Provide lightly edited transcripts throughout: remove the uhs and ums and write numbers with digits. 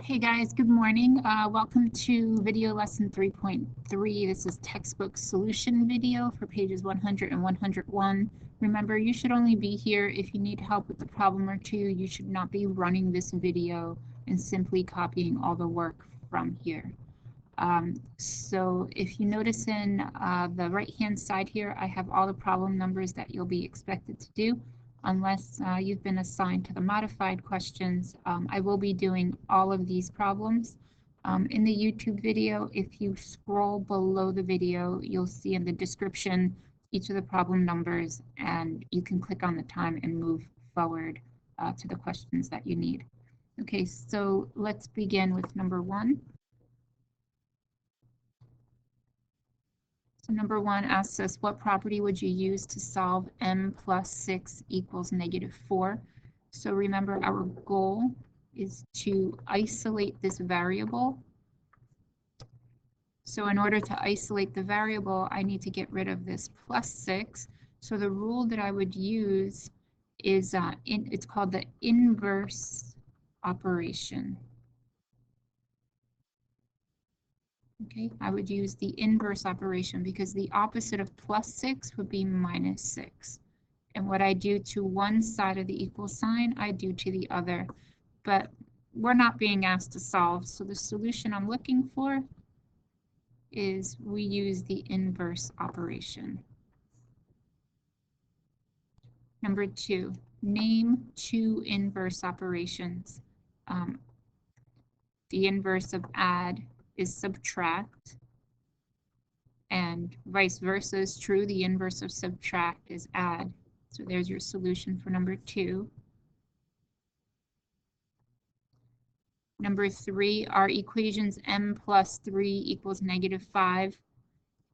Hey guys, good morning. Welcome to video lesson 3.3. This is textbook solution video for pages 100 and 101. Remember, you should only be here if you need help with the problem or two. You should not be running this video and simply copying all the work from here. So if you notice in the right-hand side here, I have all the problem numbers that you'll be expected to do. Unless you've been assigned to the modified questions, I will be doing all of these problems. In the YouTube video, if you scroll below the video, you'll see in the description each of the problem numbers, and you can click on the time and move forward to the questions that you need. Okay, so let's begin with number 1. So number 1 asks us, what property would you use to solve m plus 6 equals -4? So remember, our goal is to isolate this variable. So in order to isolate the variable, I need to get rid of this plus 6. So the rule that I would use is, it's called the inverse operation. Okay, I would use the inverse operation because the opposite of plus 6 would be -6. And what I do to one side of the equal sign, I do to the other. But we're not being asked to solve, so the solution I'm looking for is we use the inverse operation. Number 2, name 2 inverse operations. The inverse of add is subtract, and vice versa is true. The inverse of subtract is add. So there's your solution for number 2. Number 3, our equations m plus 3 equals -5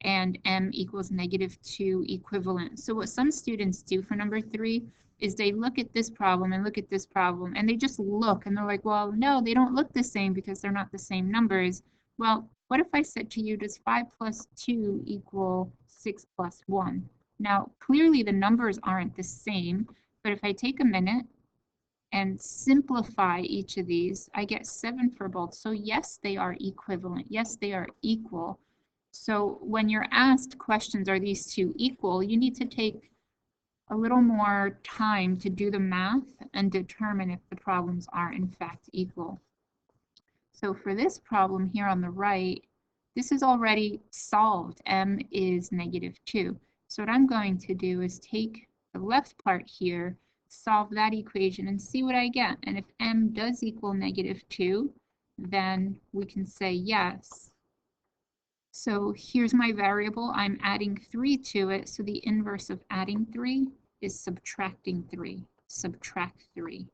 and m equals -2 equivalent. So what some students do for number 3 is they look at this problem and look at this problem, and they just look and they're like, well, no, they don't look the same because they're not the same numbers. Well, what if I said to you, does 5 plus 2 equal 6 plus 1? Now, clearly the numbers aren't the same, but if I take a minute and simplify each of these, I get 7 for both. So yes, they are equivalent. Yes, they are equal. So when you're asked questions, are these two equal, you need to take a little more time to do the math and determine if the problems are in fact equal. So for this problem here on the right, this is already solved. M is -2. So what I'm going to do is take the left part here, solve that equation, and see what I get. And if m does equal -2, then we can say yes. So here's my variable. I'm adding 3 to it. So the inverse of adding 3 is subtracting 3. Subtract 3.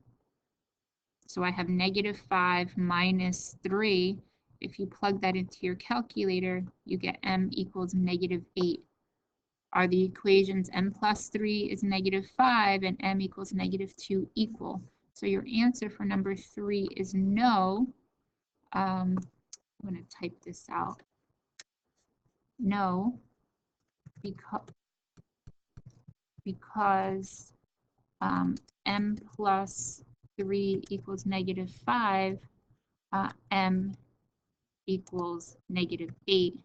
So I have -5 minus 3. If you plug that into your calculator, you get m equals -8. Are the equations m plus 3 is -5 and m equals -2 equal? So your answer for number 3 is no. I'm going to type this out. No, because m plus 3 equals -5, m equals -8.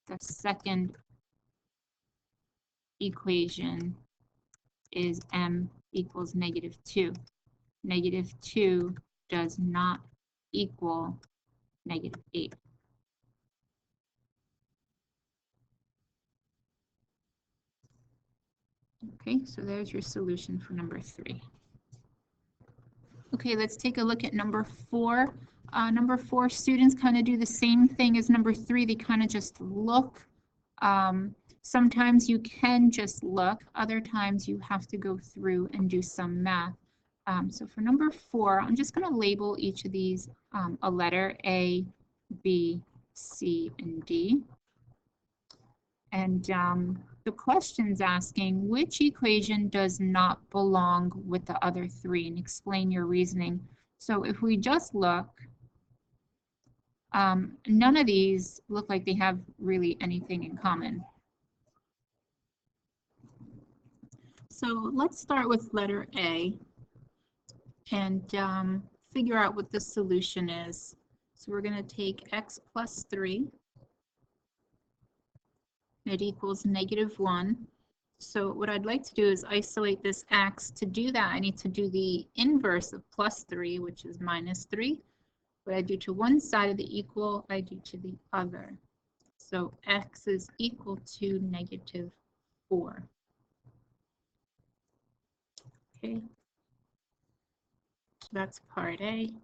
The second equation is m equals -2. -2 does not equal -8. Okay, so there's your solution for number 3. Okay, let's take a look at number 4. Number 4, students kind of do the same thing as number 3. They kind of just look. Sometimes you can just look. Other times you have to go through and do some math. So for number 4, I'm just going to label each of these a letter, A, B, C, and D. And the question's asking, which equation does not belong with the other 3? And explain your reasoning. So if we just look, none of these look like they have really anything in common. So let's start with letter A and figure out what the solution is. So we're going to take x plus 3. It equals -1. So what I'd like to do is isolate this x. To do that, I need to do the inverse of plus 3, which is -3. What I do to one side of the equal, I do to the other. So x is equal to -4. Okay, so that's part A.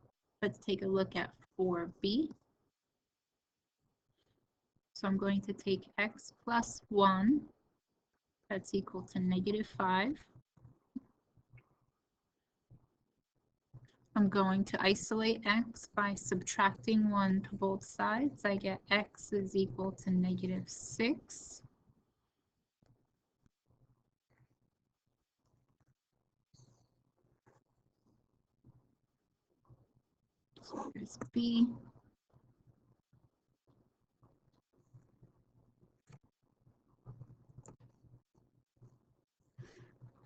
Let's take a look at 4B. So I'm going to take x plus 1. That's equal to -5. I'm going to isolate x by subtracting 1 to both sides. I get x is equal to -6. So here's B.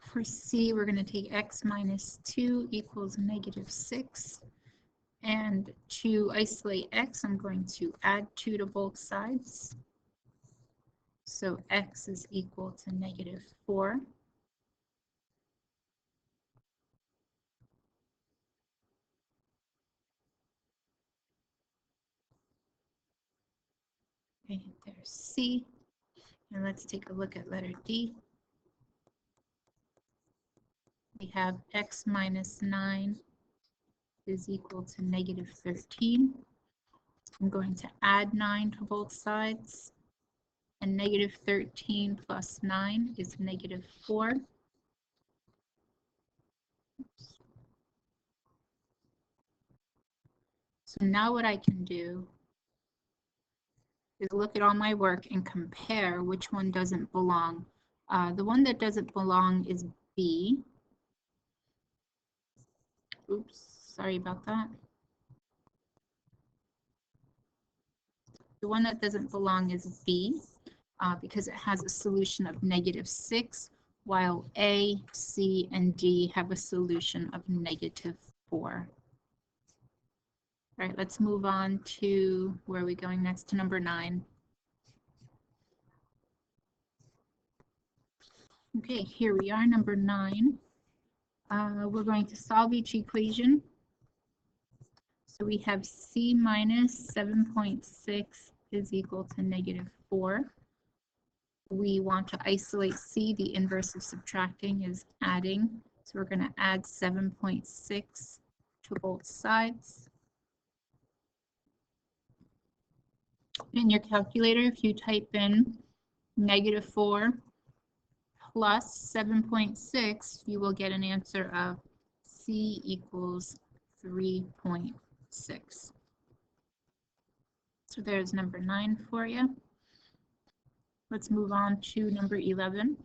For C, we're going to take x minus 2 equals -6. And to isolate x, I'm going to add 2 to both sides. So x is equal to -4. Okay, there's C. And let's take a look at letter D. We have x minus 9 is equal to -13. I'm going to add 9 to both sides. And -13 plus 9 is -4. So now what I can do is look at all my work and compare which one doesn't belong. The one that doesn't belong is B. Oops, sorry about that. The one that doesn't belong is B because it has a solution of -6, while A, C, and D have a solution of -4. All right, let's move on to, where are we going next? To number 9. Okay, here we are, number 9. We're going to solve each equation. So we have C minus 7.6 is equal to -4. We want to isolate C. The inverse of subtracting is adding. So we're going to add 7.6 to both sides. In your calculator, if you type in -4 plus 7.6, you will get an answer of C equals 3.6. So there's number 9 for you. Let's move on to number 11.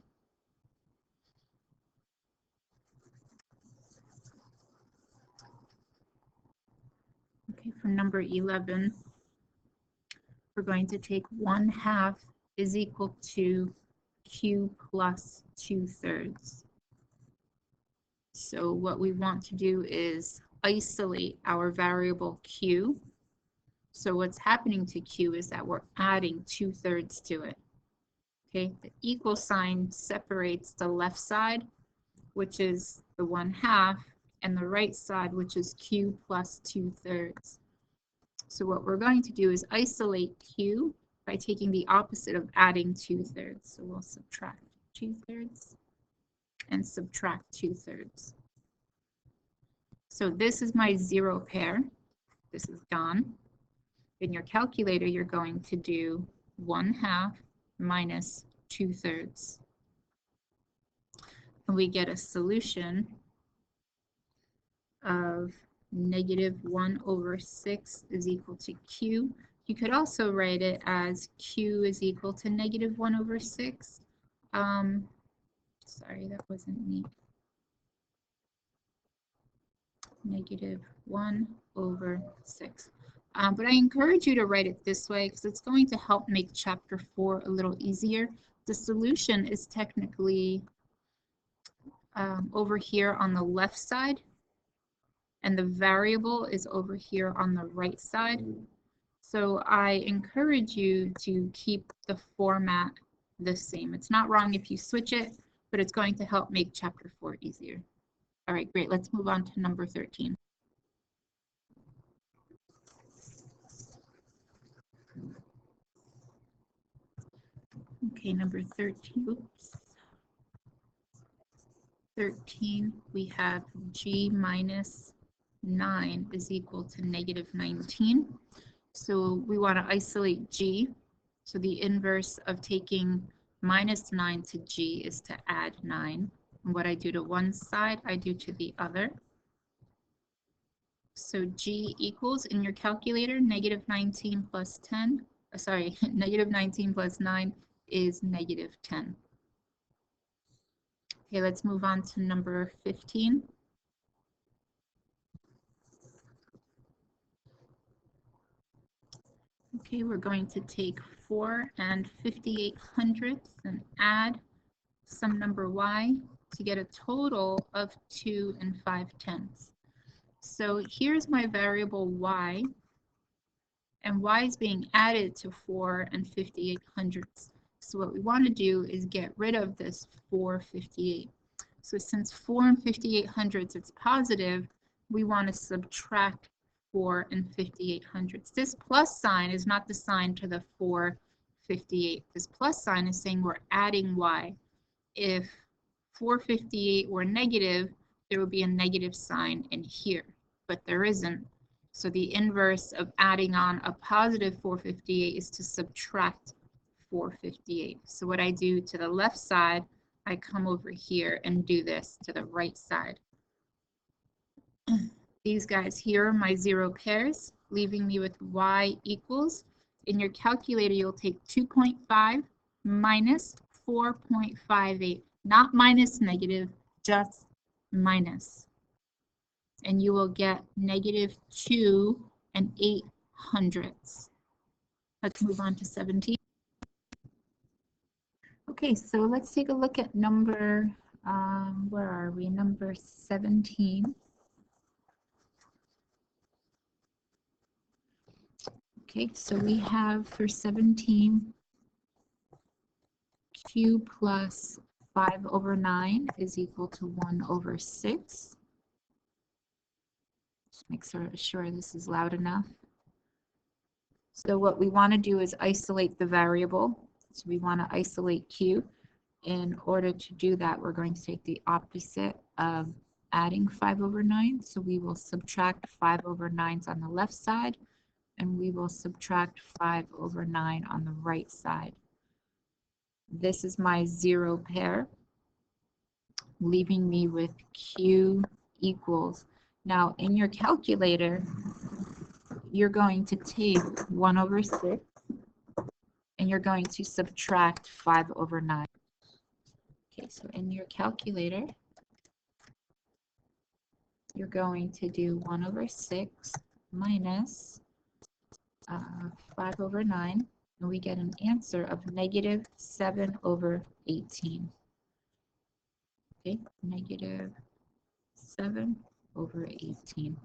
Okay, for number 11, we're going to take 1/2 is equal to Q plus 2/3. So what we want to do is isolate our variable Q. So what's happening to Q is that we're adding 2/3 to it. Okay, the equal sign separates the left side, which is the 1/2, and the right side, which is Q plus 2/3. So what we're going to do is isolate Q by taking the opposite of adding 2/3. So we'll subtract 2/3 and subtract 2/3. So this is my 0 pair. This is gone. In your calculator, you're going to do 1/2 minus 2/3. And we get a solution of -1/6 is equal to Q. You could also write it as Q is equal to -1/6. Sorry, that wasn't neat. -1/6. But I encourage you to write it this way because it's going to help make chapter 4 a little easier. The solution is technically over here on the left side, and the variable is over here on the right side. So I encourage you to keep the format the same. It's not wrong if you switch it, but it's going to help make chapter 4 easier. All right, great. Let's move on to number 13. Okay, number 13. Oops. 13, we have g minus 9 is equal to negative 19. So we want to isolate g. So the inverse of taking minus 9 to g is to add 9. And what I do to one side, I do to the other. So g equals, in your calculator, negative 19 plus 10. Sorry, negative 19 plus 9 is negative 10. Okay, let's move on to number 15. Okay, we're going to take 4 and 58/100ths and add some number y to get a total of 2 and 5/10. So here's my variable y, and y is being added to 4 and 58/100ths. So what we want to do is get rid of this 4/58. So since 4 and 58/100ths is positive, we want to subtract 4 and 58/100ths. This plus sign is not the sign to the 4/58. This plus sign is saying we're adding y. If 4/58 were negative, there would be a negative sign in here, but there isn't. So the inverse of adding on a positive 4/58 is to subtract 4/58. So what I do to the left side, I come over here and do this to the right side. These guys here are my zero pairs, leaving me with y equals. In your calculator, you'll take 2.5 minus 4.58, not minus negative, just minus. And you will get negative 2 and 8/100ths. Let's move on to 17. Okay, so let's take a look at number, where are we? Number 17. Okay, so we have for 17, q plus 5/9 is equal to 1/6. Just make sure this is loud enough. So what we want to do is isolate the variable. So we want to isolate q. In order to do that, we're going to take the opposite of adding 5/9. So we will subtract 5/9 on the left side, and we will subtract 5/9 on the right side. This is my zero pair, leaving me with q equals. Now in your calculator, you're going to take 1/6 and you're going to subtract 5/9. Okay, so in your calculator, you're going to do 1/6 minus 5/9, and we get an answer of negative 7/18. Okay, negative 7/18.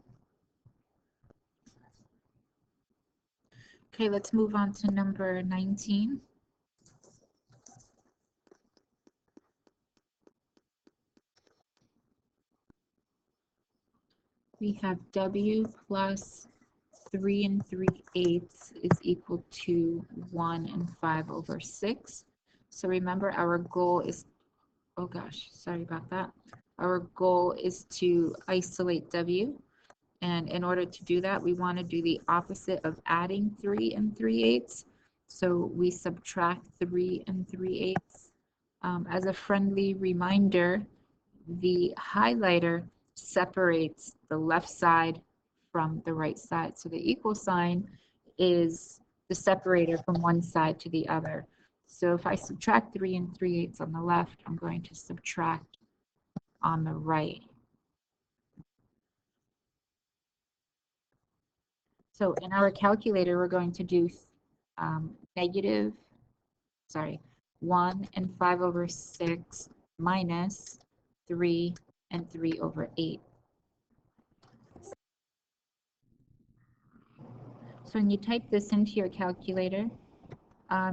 Okay, let's move on to number 19. We have w plus 3 3/8 is equal to 1 and 5/6. So remember, our goal is, oh gosh, sorry about that. Our goal is to isolate w. And in order to do that, we want to do the opposite of adding 3 3/8. So we subtract 3 3/8. As a friendly reminder, the highlighter separates the left side from the right side. So the equal sign is the separator from one side to the other. So if I subtract 3 3/8 on the left, I'm going to subtract on the right. So in our calculator, we're going to do 1 and 5/6 minus 3 and 3/8. So when you type this into your calculator,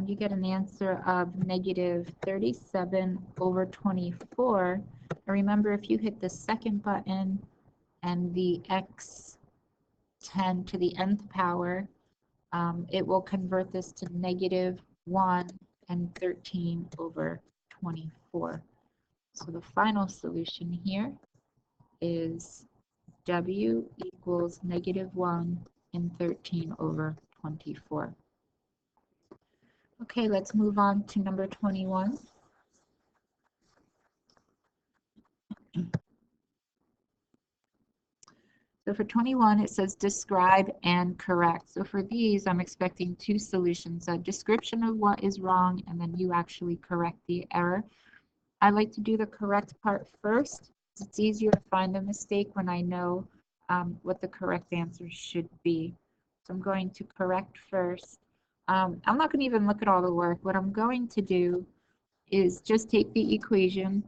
you get an answer of negative 37 over 24. And remember, if you hit the second button and the x 10 to the nth power, it will convert this to negative 1 and 13 over 24. So the final solution here is w equals negative 1 and 13 over 24. Okay, let's move on to number 21. So for 21, it says describe and correct. So for these, I'm expecting two solutions, a description of what is wrong, and then you actually correct the error. I like to do the correct part first. It's easier to find the mistake when I know what the correct answer should be. So I'm going to correct first. I'm not going to even look at all the work. What I'm going to do is just take the equation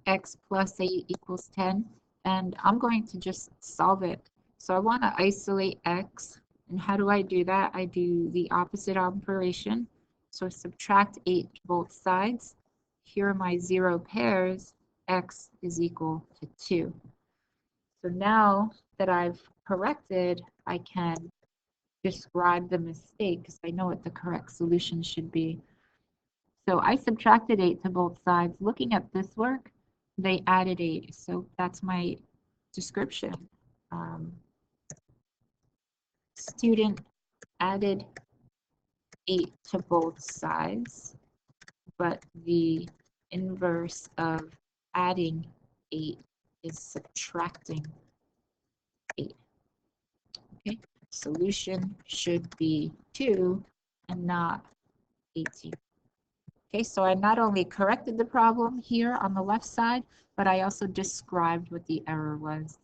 x plus 8 equals 10, and I'm going to just solve it. So I want to isolate x, and how do I do that? I do the opposite operation. So subtract 8 to both sides. Here are my 0 pairs. X is equal to 2. So now that I've corrected, I can describe the mistake because I know what the correct solution should be. So I subtracted 8 to both sides. Looking at this work, they added 8. So that's my description. Student added 8 to both sides, but the inverse of adding 8 is subtracting 8. Okay, solution should be 2 and not 18. Okay, so I not only corrected the problem here on the left side, but I also described what the error was.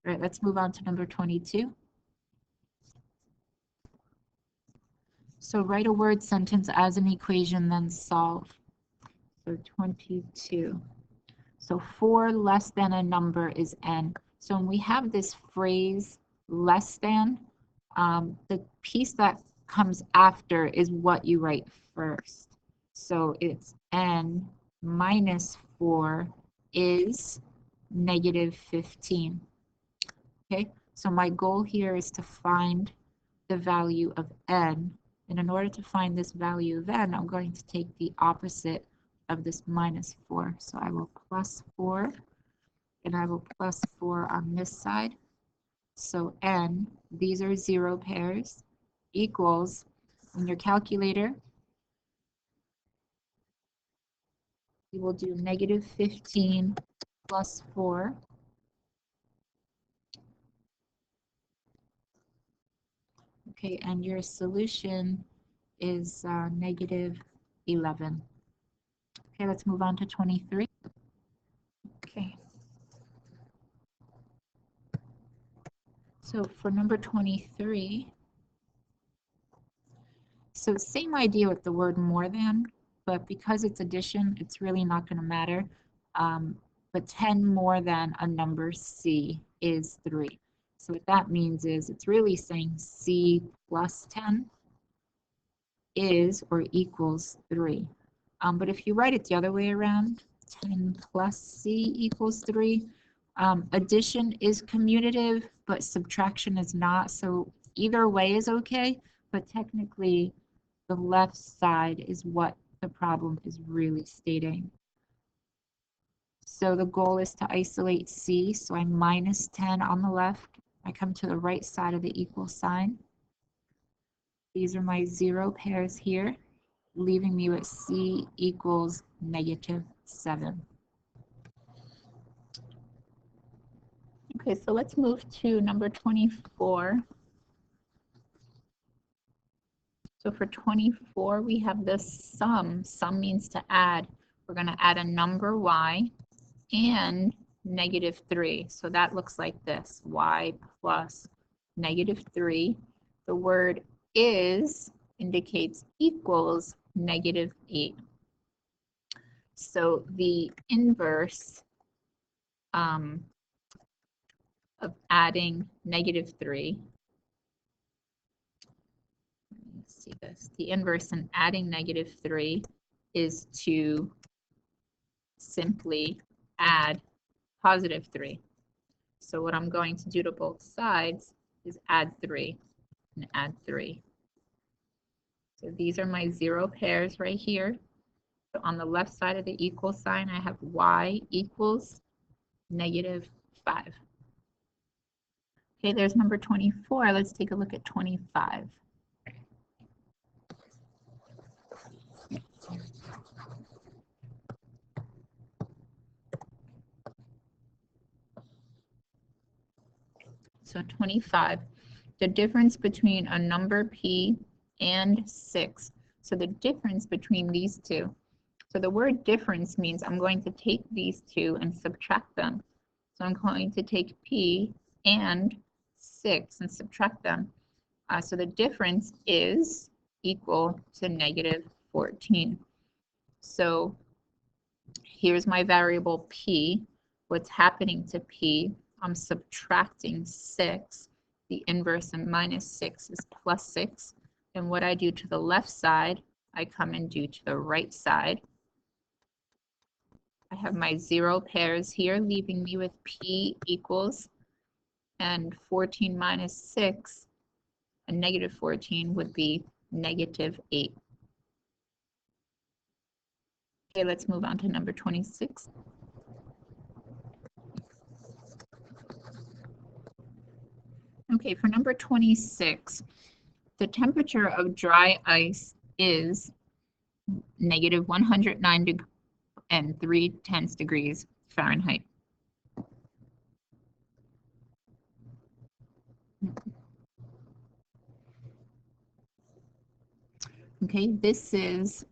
All right, let's move on to number 22. So write a word sentence as an equation, then solve. So 22. So 4 less than a number is n. So when we have this phrase less than, the piece that comes after is what you write first. So it's n minus 4 is negative 15. Okay, so my goal here is to find the value of n. And in order to find this value of n, I'm going to take the opposite of this minus 4. So I will plus 4, and I will plus 4 on this side. So n, these are 0 pairs, equals, in your calculator, you will do negative 15 plus 4. Okay, and your solution is negative 11. Okay, let's move on to 23. Okay. So for number 23, so same idea with the word more than, but because it's addition, it's really not going to matter. But 10 more than a number C is 3. So what that means is it's really saying C plus 10 is or equals 3. But if you write it the other way around, 10 plus C equals 3, addition is commutative, but subtraction is not. So either way is okay, but technically the left side is what the problem is really stating. So the goal is to isolate C, so I minus 10 on the left. I come to the right side of the equal sign. These are my 0 pairs here, leaving me with C equals negative 7. Okay, so let's move to number 24. So for 24, we have the sum. Sum means to add. We're going to add a number y and negative 3. So that looks like this, y plus negative 3. The word is indicates equals negative 8. So the inverse of adding negative 3 see this. The inverse in adding -3 is to simply add +3. So what I'm going to do to both sides is add 3 and add 3. So these are my 0 pairs right here. So on the left side of the equal sign, I have y equals -5. Okay, there's number 24. Let's take a look at 25. So 25, the difference between a number p and 6. So the difference between these two. So the word difference means I'm going to take these two and subtract them. So I'm going to take p and 6 and subtract them. So the difference is equal to -14. So here's my variable p. What's happening to p? I'm subtracting 6. The inverse of -6 is +6. And what I do to the left side, I come and do to the right side. I have my 0 pairs here, leaving me with p equals, and 14 minus 6, a -14 would be -8. Okay, let's move on to number 26. Okay, for number 26, the temperature of dry ice is -109 and 3/10 degrees Fahrenheit. Okay, this is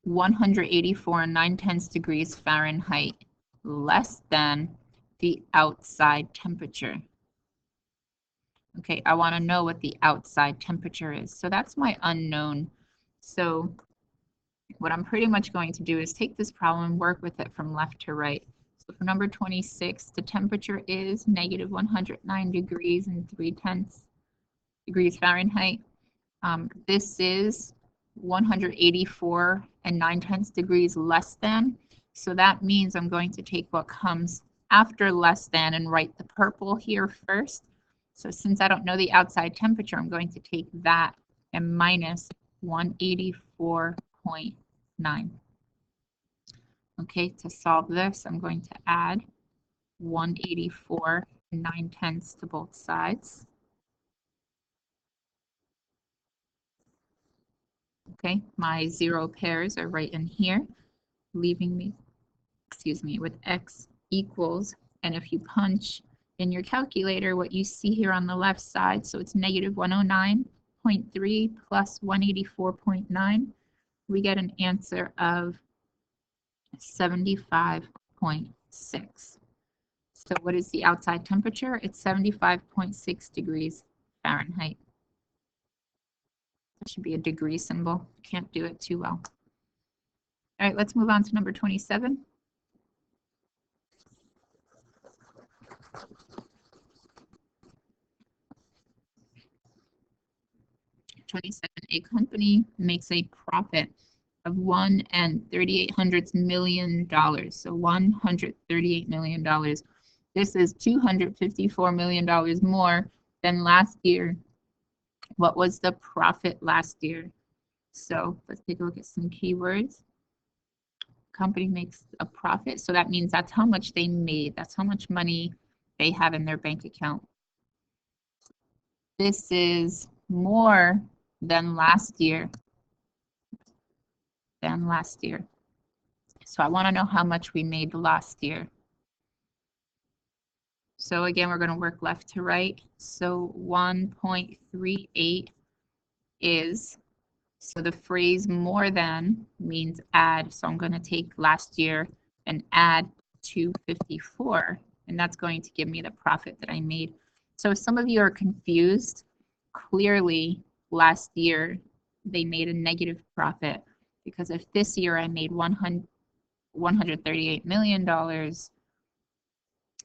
184 and 9/10 degrees Fahrenheit less than the outside temperature. Okay, I want to know what the outside temperature is. So that's my unknown. So what I'm pretty much going to do is take this problem and work with it from left to right. So for number 26, the temperature is -109 degrees and 3/10 degrees Fahrenheit. This is 184 and 9/10 degrees less than. So that means I'm going to take what comes after less than and write the purple here first. So since I don't know the outside temperature, I'm going to take that and minus 184.9. Okay, to solve this, I'm going to add 184 and 9/10 to both sides. Okay, my 0 pairs are right in here, leaving me, with x equals, and if you punch in your calculator what you see here on the left side, so it's -109.3 plus 184.9, we get an answer of 75.6. So what is the outside temperature? It's 75.6 degrees Fahrenheit. That should be a degree symbol. Can't do it too well. All right, let's move on to number 27. A company makes a profit of $1.38 million. So $138 million. This is $254 million more than last year. What was the profit last year? So let's take a look at some keywords. Company makes a profit, so that means that's how much they made. That's how much money they have in their bank account. This is more than last year. So I want to know how much we made last year. So again, we're going to work left to right. So 1.38 is, so the phrase more than means add. So I'm going to take last year and add 254, and that's going to give me the profit that I made. So if some of you are confused, clearly last year they made a negative profit, because if this year I made $138 million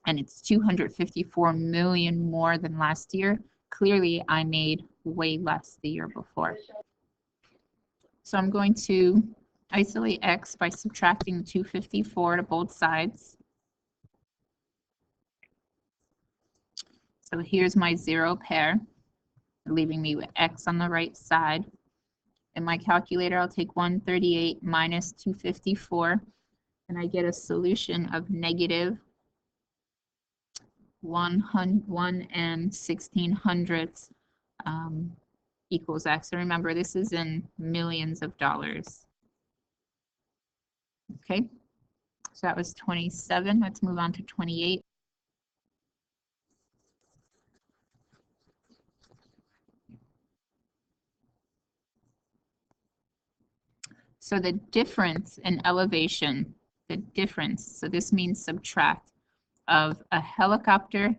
and it's 254 million more than last year, clearly I made way less the year before. So I'm going to isolate x by subtracting 254 to both sides. So here's my zero pair, leaving me with x on the right side. In my calculator, I'll take 138 minus 254, and I get a solution of negative 1 and 1600ths equals x. So remember, this is in millions of dollars. Okay, so that was 27. Let's move on to 28. So the difference in elevation, the difference, so this means subtract, of a helicopter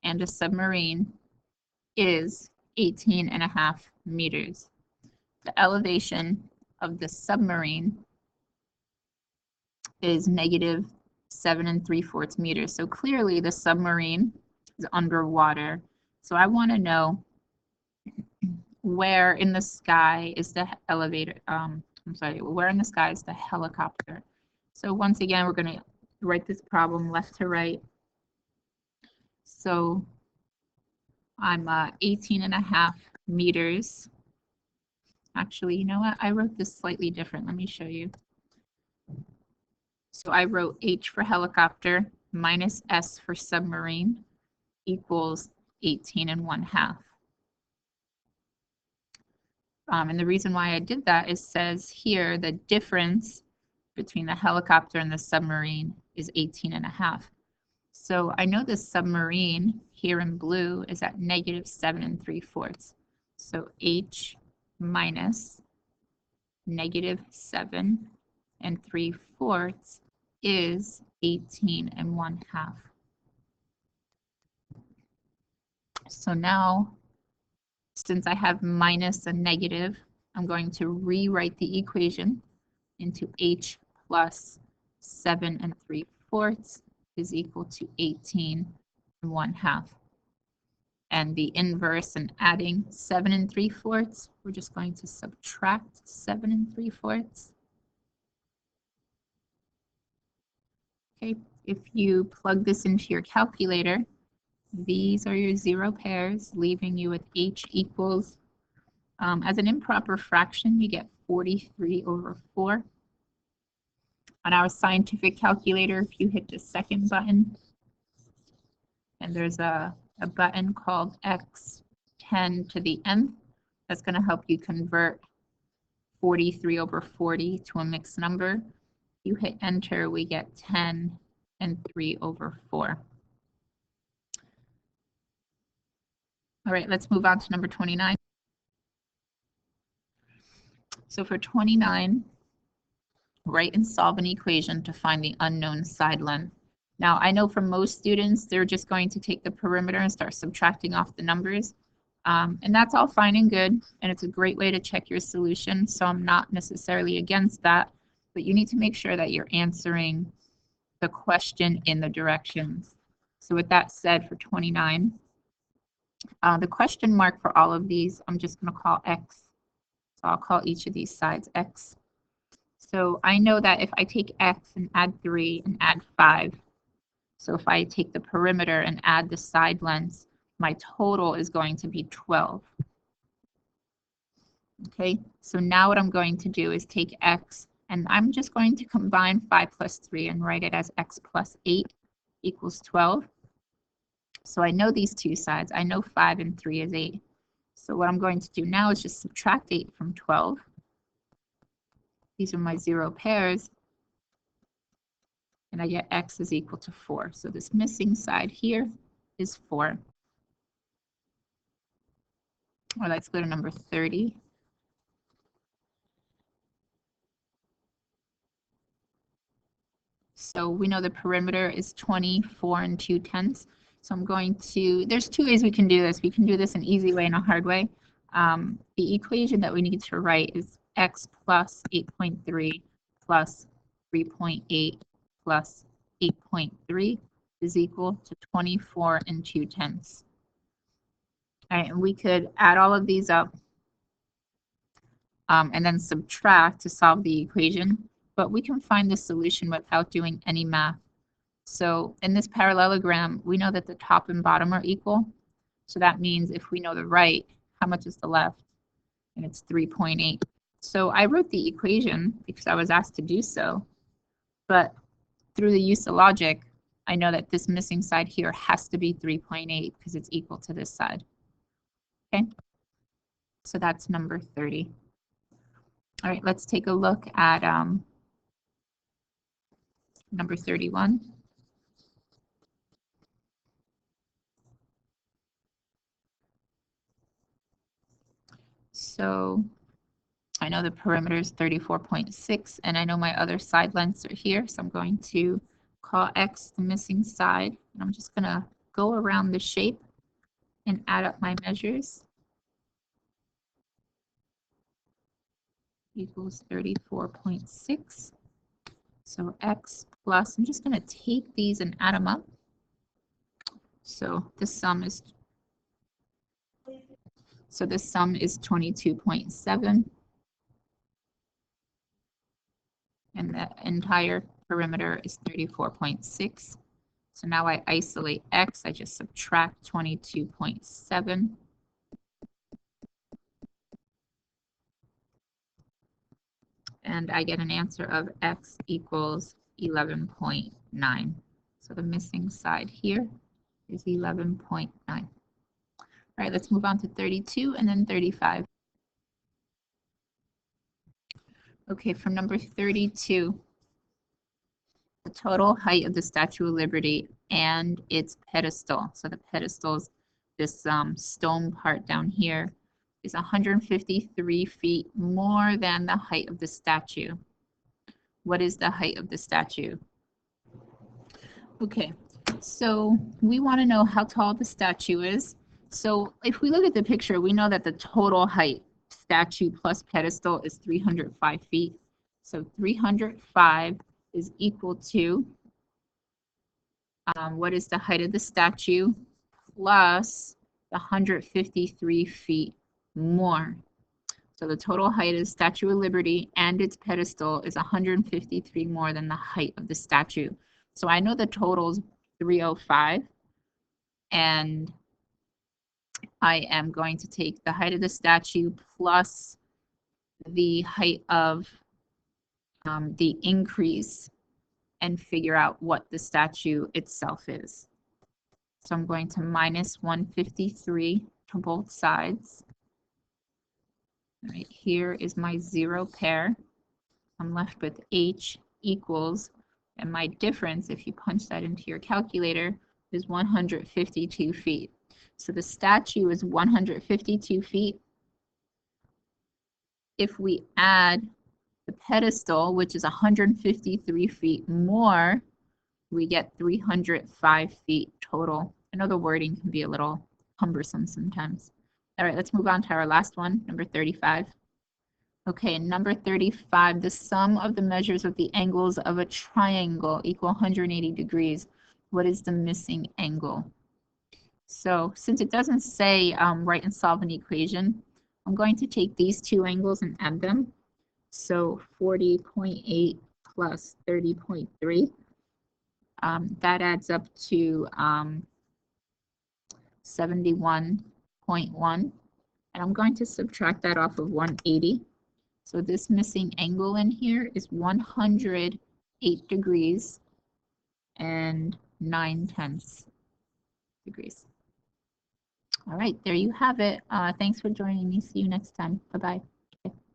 and a submarine is 18.5 meters. The elevation of the submarine is negative 7 3/4 meters. So clearly the submarine is underwater. So I want to know where in the sky is the elevator, where in the sky is the helicopter? So once again, we're going to write this problem left to right. So I'm 18.5 meters. Actually, you know what? I wrote this slightly different. Let me show you. So I wrote H for helicopter minus S for submarine equals 18.5. And the reason why I did that is says here the difference between the helicopter and the submarine is 18.5. So I know the submarine here in blue is at negative 7 3/4. So H minus negative 7 3/4 is 18.5. So now, since I have minus and negative, I'm going to rewrite the equation into H plus 7 3/4 is equal to 18.5. And the inverse and adding 7 3/4, we're just going to subtract 7 3/4. Okay, if you plug this into your calculator, these are your zero pairs, leaving you with H equals, as an improper fraction, you get 43/4. On our scientific calculator, if you hit the second button, and there's a button called x10 to the nth, that's going to help you convert 43/40 to a mixed number. You hit enter, we get 10 and 3/4. All right, let's move on to number 29. So for 29, write and solve an equation to find the unknown side length. Now, I know for most students, they're just going to take the perimeter and start subtracting off the numbers. And that's all fine and good, and it's a great way to check your solution, so I'm not necessarily against that, but you need to make sure that you're answering the question in the directions. So with that said, for 29, the question mark for all of these, I'm just going to call X. So I'll call each of these sides X. So I know that if I take X and add 3 and add 5, so if I take the perimeter and add the side lengths, my total is going to be 12. Okay, so now what I'm going to do is take X, and I'm just going to combine 5 plus 3 and write it as X plus 8 equals 12. So I know these two sides. I know 5 and 3 is 8. So what I'm going to do now is just subtract 8 from 12. These are my zero pairs. And I get X is equal to 4. So this missing side here is 4. Or let's go to number 30. So we know the perimeter is 24 2/10. So I'm going to, there's two ways we can do this. We can do this an easy way and a hard way. The equation that we need to write is X plus 8.3 plus 3.8 plus 8.3 is equal to 24 2/10. All right, and we could add all of these up and then subtract to solve the equation, but we can find the solution without doing any math. So in this parallelogram, we know that the top and bottom are equal. So that means if we know the right, how much is the left? And it's 3.8. So I wrote the equation because I was asked to do so, but through the use of logic, I know that this missing side here has to be 3.8 because it's equal to this side. Okay, so that's number 30. All right, let's take a look at number 31. So I know the perimeter is 34.6, and I know my other side lengths are here, so I'm going to call X the missing side, and I'm just going to go around the shape and add up my measures. Equals 34.6. So X plus, I'm just going to take these and add them up. So the sum is 22.7. And the entire perimeter is 34.6. So now I isolate X, I just subtract 22.7. And I get an answer of X equals 11.9. So the missing side here is 11.9. All right, let's move on to 32 and then 35. Okay, for number 32, the total height of the Statue of Liberty and its pedestal. So the pedestal is this stone part down here is 153 feet more than the height of the statue. What is the height of the statue? Okay, so we want to know how tall the statue is. So if we look at the picture, we know that the total height, statue plus pedestal, is 305 feet. So 305 is equal to, what is the height of the statue plus the 153 feet more. So the total height of the Statue of Liberty and its pedestal is 153 more than the height of the statue. So I know the total is 305, and I am going to take the height of the statue plus the height of the increase and figure out what the statue itself is. So I'm going to minus 153 to both sides. Right here is my zero pair. I'm left with H equals, and my difference, if you punch that into your calculator, is 152 feet. So the statue is 152 feet. If we add the pedestal, which is 153 feet more, we get 305 feet total. I know the wording can be a little cumbersome sometimes. All right, let's move on to our last one, number 35. Okay, number 35, the sum of the measures of the angles of a triangle equal 180 degrees. What is the missing angle? So since it doesn't say write and solve an equation, I'm going to take these two angles and add them. So 40.8 plus 30.3. That adds up to 71.1. And I'm going to subtract that off of 180. So this missing angle in here is 108 degrees and 9/10 degrees. All right, there you have it. Thanks for joining me. See you next time. Bye-bye.